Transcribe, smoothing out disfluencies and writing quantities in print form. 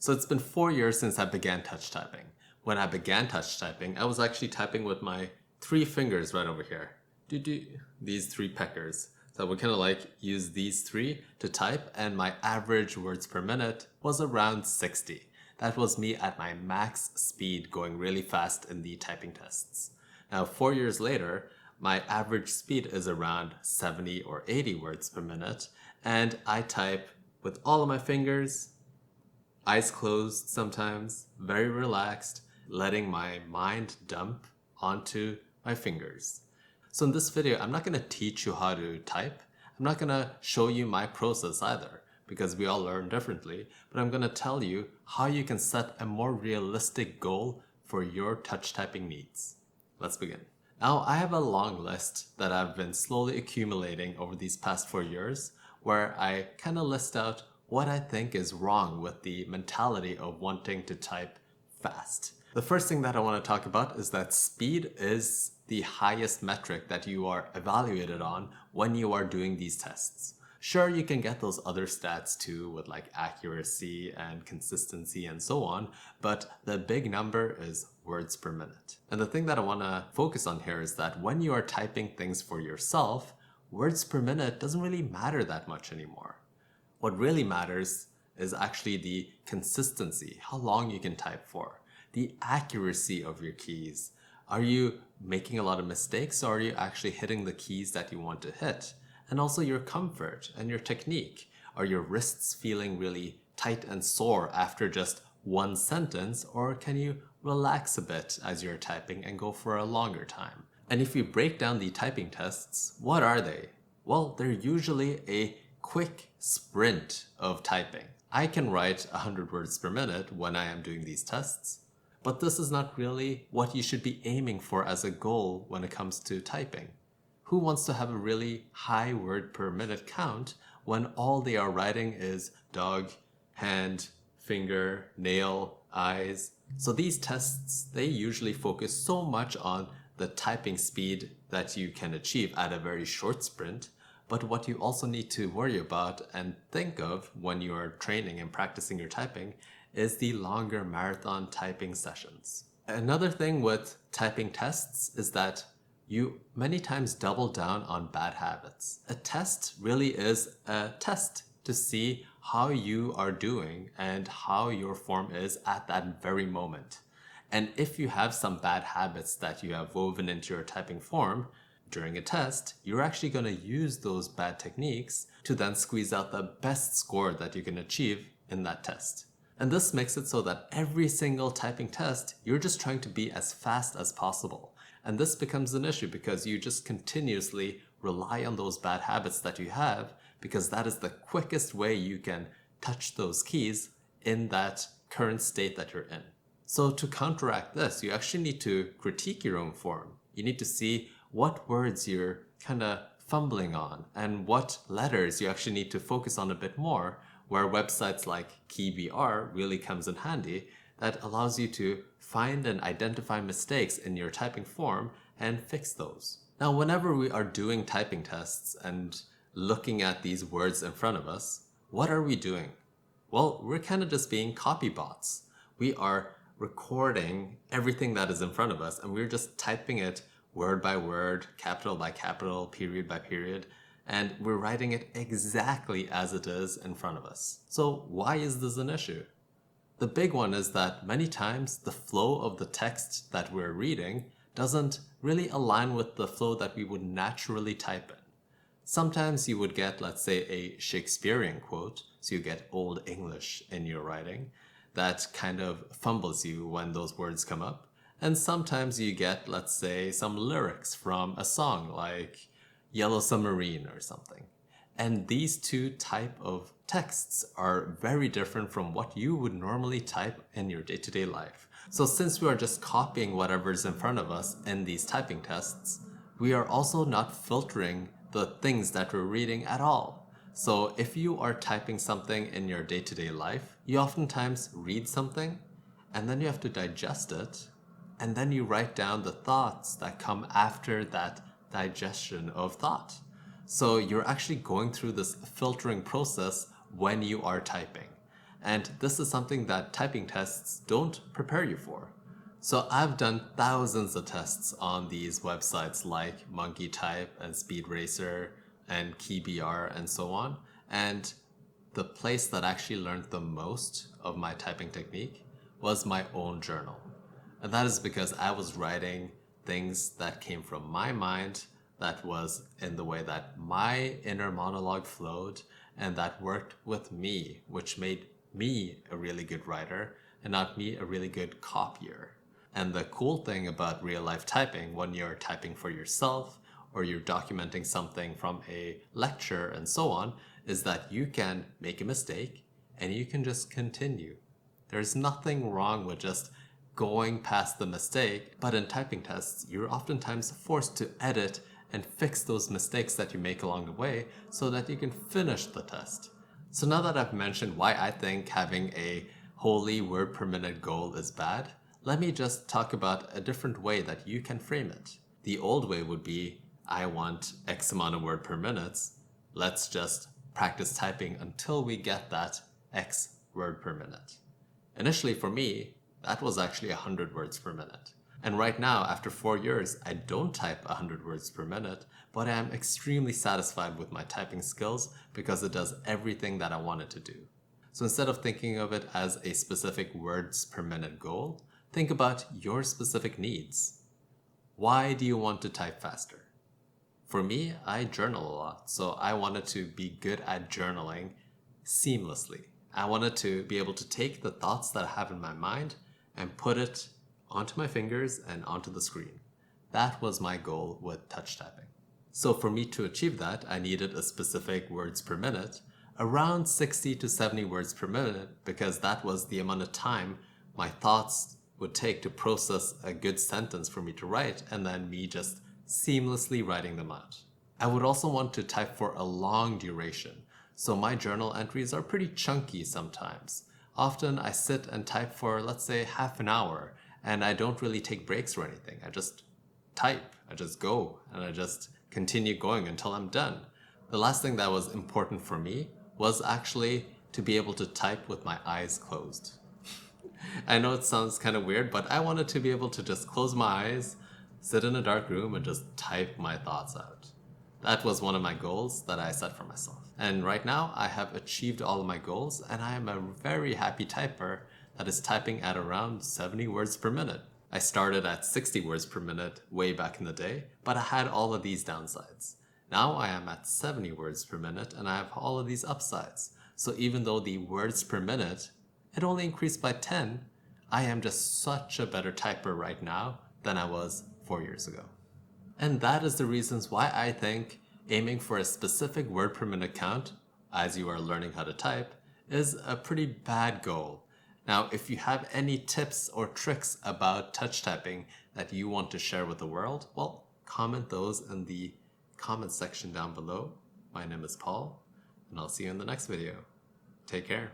So it's been 4 years since I began touch typing. When I began touch typing, I was actually typing with my 3 fingers right over here. These 3 peckers. So I would kind of like use these 3 to type, and my average words per minute was around 60. That was me at my max speed going really fast in the typing tests. Now, 4 years later, my average speed is around 70 or 80 words per minute, and I type with all of my fingers, eyes closed sometimes, very relaxed, letting my mind dump onto my fingers. So in this video, I'm not going to teach you how to type. I'm not going to show you my process either, because we all learn differently, but I'm going to tell you how you can set a more realistic goal for your touch typing needs. Let's begin. Now, I have a long list that I've been slowly accumulating over these past 4 years, where I kind of list out what I think is wrong with the mentality of wanting to type fast. The first thing that I want to talk about is that speed is the highest metric that you are evaluated on when you are doing these tests. Sure, you can get those other stats too with like accuracy and consistency and so on, but the big number is words per minute. And the thing that I want to focus on here is that when you are typing things for yourself, words per minute doesn't really matter that much anymore. What really matters is actually the consistency, how long you can type for, the accuracy of your keys. Are you making a lot of mistakes, or are you actually hitting the keys that you want to hit? And also your comfort and your technique. Are your wrists feeling really tight and sore after just one sentence, or can you relax a bit as you're typing and go for a longer time? And if you break down the typing tests, what are they? Well, they're usually a quick sprint of typing. I can write 100 words per minute when I am doing these tests, but this is not really what you should be aiming for as a goal when it comes to typing. Who wants to have a really high word per minute count when all they are writing is dog, hand, finger, nail, eyes? So these tests, they usually focus so much on the typing speed that you can achieve at a very short sprint. But what you also need to worry about and think of when you are training and practicing your typing is the longer marathon typing sessions. Another thing with typing tests is that you many times double down on bad habits. A test really is a test to see how you are doing and how your form is at that very moment. And if you have some bad habits that you have woven into your typing form, during a test, you're actually going to use those bad techniques to then squeeze out the best score that you can achieve in that test. And this makes it so that every single typing test, you're just trying to be as fast as possible. And this becomes an issue because you just continuously rely on those bad habits that you have, because that is the quickest way you can touch those keys in that current state that you're in. So to counteract this, you actually need to critique your own form. You need to see what words you're kind of fumbling on and what letters you actually need to focus on a bit more, where websites like KeyBR really comes in handy. That allows you to find and identify mistakes in your typing form and fix those. Now, whenever we are doing typing tests and looking at these words in front of us, what are we doing? Well, we're kind of just being copy bots. We are recording everything that is in front of us, and we're just typing it word by word, capital by capital, period by period, and we're writing it exactly as it is in front of us. So why is this an issue? The big one is that many times the flow of the text that we're reading doesn't really align with the flow that we would naturally type in. Sometimes you would get, let's say, a Shakespearean quote, so you get Old English in your writing, that kind of fumbles you when those words come up. And sometimes you get, let's say, some lyrics from a song like Yellow Submarine or something. And these two type of texts are very different from what you would normally type in your day-to-day life. So since we are just copying whatever's in front of us in these typing tests, we are also not filtering the things that we're reading at all. So if you are typing something in your day-to-day life, you oftentimes read something and then you have to digest it, and then you write down the thoughts that come after that digestion of thought. So you're actually going through this filtering process when you are typing. And this is something that typing tests don't prepare you for. So I've done thousands of tests on these websites like Monkey Type and Speed Racer and KeyBR and so on. And the place that actually learned the most of my typing technique was my own journal. And that is because I was writing things that came from my mind, that was in the way that my inner monologue flowed, and that worked with me, which made me a really good writer and not me a really good copier. And the cool thing about real life typing, when you're typing for yourself or you're documenting something from a lecture and so on, is that you can make a mistake and you can just continue. There's nothing wrong with just going past the mistake, but in typing tests, you're oftentimes forced to edit and fix those mistakes that you make along the way so that you can finish the test. So now that I've mentioned why I think having a wholly word per minute goal is bad, let me just talk about a different way that you can frame it. The old way would be, I want X amount of word per minute. Let's just practice typing until we get that X word per minute. Initially for me, that was actually 100 words per minute. And right now, after 4 years, I don't type 100 words per minute, but I am extremely satisfied with my typing skills because it does everything that I want it to do. So instead of thinking of it as a specific words per minute goal, think about your specific needs. Why do you want to type faster? For me, I journal a lot, so I wanted to be good at journaling seamlessly. I wanted to be able to take the thoughts that I have in my mind and put it onto my fingers and onto the screen. That was my goal with touch typing. So for me to achieve that, I needed a specific words per minute, around 60 to 70 words per minute, because that was the amount of time my thoughts would take to process a good sentence for me to write, and then me just seamlessly writing them out. I would also want to type for a long duration, so my journal entries are pretty chunky sometimes. Often I sit and type for, let's say, half an hour, and I don't really take breaks or anything. I just type, I just go, and I just continue going until I'm done. The last thing that was important for me was actually to be able to type with my eyes closed. I know it sounds kind of weird, but I wanted to be able to just close my eyes, sit in a dark room, and just type my thoughts out. That was one of my goals that I set for myself. And right now, I have achieved all of my goals, and I am a very happy typer that is typing at around 70 words per minute. I started at 60 words per minute way back in the day, but I had all of these downsides. Now I am at 70 words per minute, and I have all of these upsides. So even though the words per minute, it only increased by 10, I am just such a better typer right now than I was 4 years ago. And that is the reasons why I think aiming for a specific word per minute count as you are learning how to type is a pretty bad goal. Now, if you have any tips or tricks about touch typing that you want to share with the world, well, comment those in the comment section down below. My name is Paul, and I'll see you in the next video. Take care.